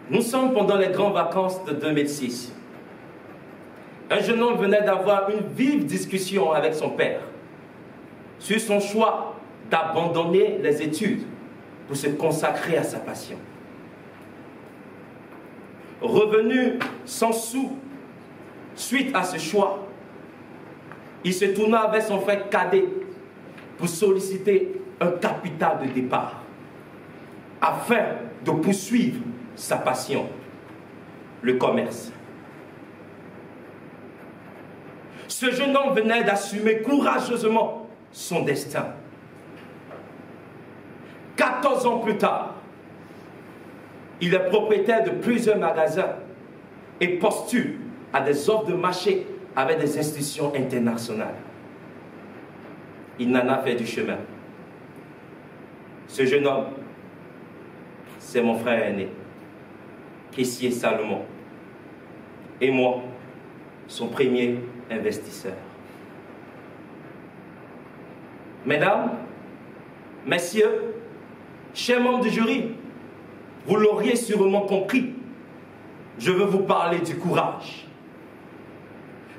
Nous sommes pendant les grandes vacances de 2006. Un jeune homme venait d'avoir une vive discussion avec son père sur son choix d'abandonner les études pour se consacrer à sa passion. Revenu sans sou suite à ce choix, il se tourna vers son frère cadet pour solliciter un capital de départ afin de poursuivre sa passion, le commerce. Ce jeune homme venait d'assumer courageusement son destin. 14 ans plus tard, il est propriétaire de plusieurs magasins et postule à des offres de marché avec des institutions internationales. Il n'en a fait du chemin. Ce jeune homme, c'est mon frère aîné, caissier Salomon, et moi, son premier investisseur. Mesdames, messieurs, chers membres du jury, vous l'auriez sûrement compris, je veux vous parler du courage.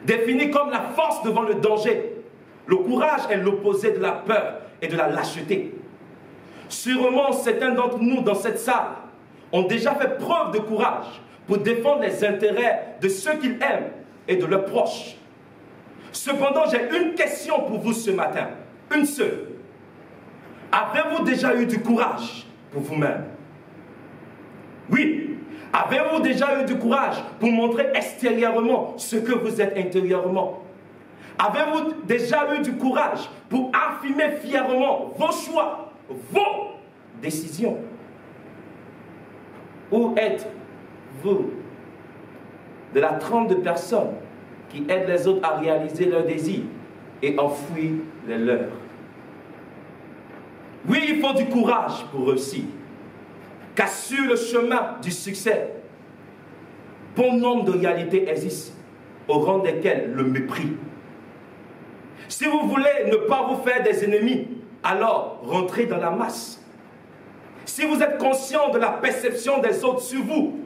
Défini comme la force devant le danger, le courage est l'opposé de la peur et de la lâcheté. Sûrement, certains d'entre nous dans cette salle ont déjà fait preuve de courage pour défendre les intérêts de ceux qu'ils aiment et de leurs proches. Cependant, j'ai une question pour vous ce matin, une seule. Avez-vous déjà eu du courage pour vous-même? Oui. Avez-vous déjà eu du courage pour montrer extérieurement ce que vous êtes intérieurement? Avez-vous déjà eu du courage pour affirmer fièrement vos choix, vos décisions? Où êtes-vous de la trempe de personnes qui aident les autres à réaliser leurs désirs et enfouir les leurs? Oui, il faut du courage pour réussir. Car sur le chemin du succès, bon nombre de réalités existent, au rang desquelles le mépris. Si vous voulez ne pas vous faire des ennemis, alors rentrez dans la masse. Si vous êtes conscient de la perception des autres sur vous,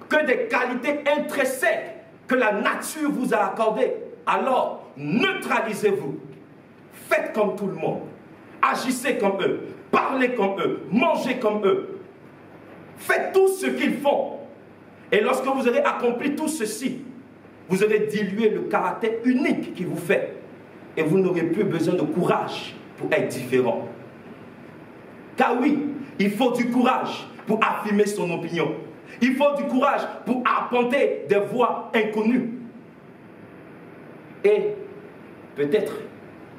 que des qualités intrinsèques que la nature vous a accordées, alors neutralisez-vous. Faites comme tout le monde. Agissez comme eux. Parlez comme eux. Mangez comme eux. Faites tout ce qu'ils font. Et lorsque vous aurez accompli tout ceci, vous aurez dilué le caractère unique qui vous fait. Et vous n'aurez plus besoin de courage pour être différent. Car oui, il faut du courage pour affirmer son opinion. Il faut du courage pour arpenter des voies inconnues. Et peut-être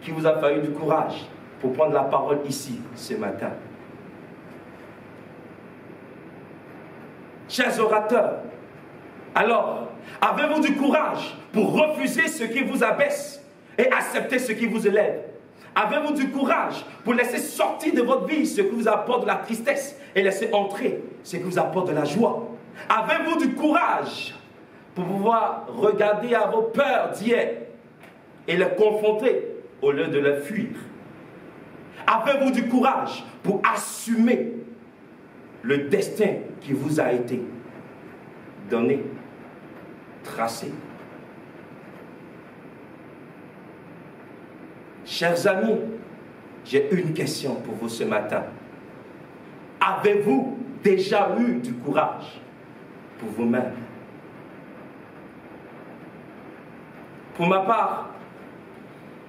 qu'il vous a fallu du courage pour prendre la parole ici ce matin. Chers orateurs, alors, avez-vous du courage pour refuser ce qui vous abaisse et accepter ce qui vous élève? Avez-vous du courage pour laisser sortir de votre vie ce qui vous apporte de la tristesse et laisser entrer ce qui vous apporte de la joie? Avez-vous du courage pour pouvoir regarder à vos peurs d'hier et les confronter au lieu de les fuir? Avez-vous du courage pour assumer le destin qui vous a été donné, tracé? Chers amis, j'ai une question pour vous ce matin. Avez-vous déjà eu du courage pour vous-même? Pour ma part,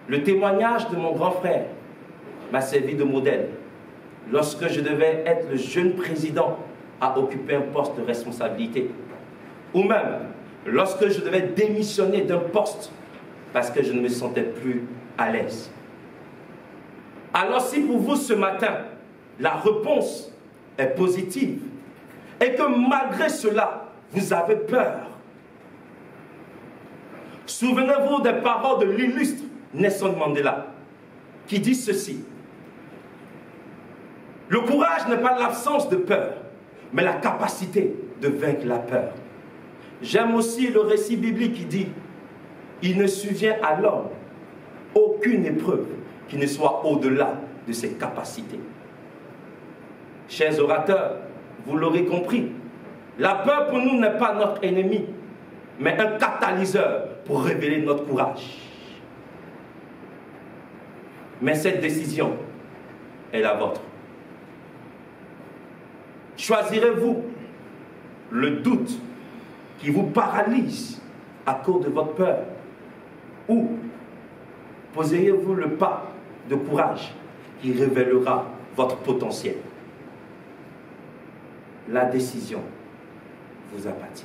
le témoignage de mon grand frère m'a servi de modèle lorsque je devais être le jeune président à occuper un poste de responsabilité, ou même lorsque je devais démissionner d'un poste parce que je ne me sentais plus à l'aise. Alors si pour vous ce matin, la réponse est positive et que malgré cela, vous avez peur, souvenez-vous des paroles de l'illustre Nelson Mandela qui dit ceci: le courage n'est pas l'absence de peur, mais la capacité de vaincre la peur. J'aime aussi le récit biblique qui dit: il ne survient à l'homme aucune épreuve qui ne soit au-delà de ses capacités. Chers orateurs, vous l'aurez compris, la peur pour nous n'est pas notre ennemi, mais un catalyseur pour révéler notre courage. Mais cette décision est la vôtre. Choisirez-vous le doute qui vous paralyse à cause de votre peur, ou poseriez-vous le pas de courage qui révélera votre potentiel? La décision vous appartient.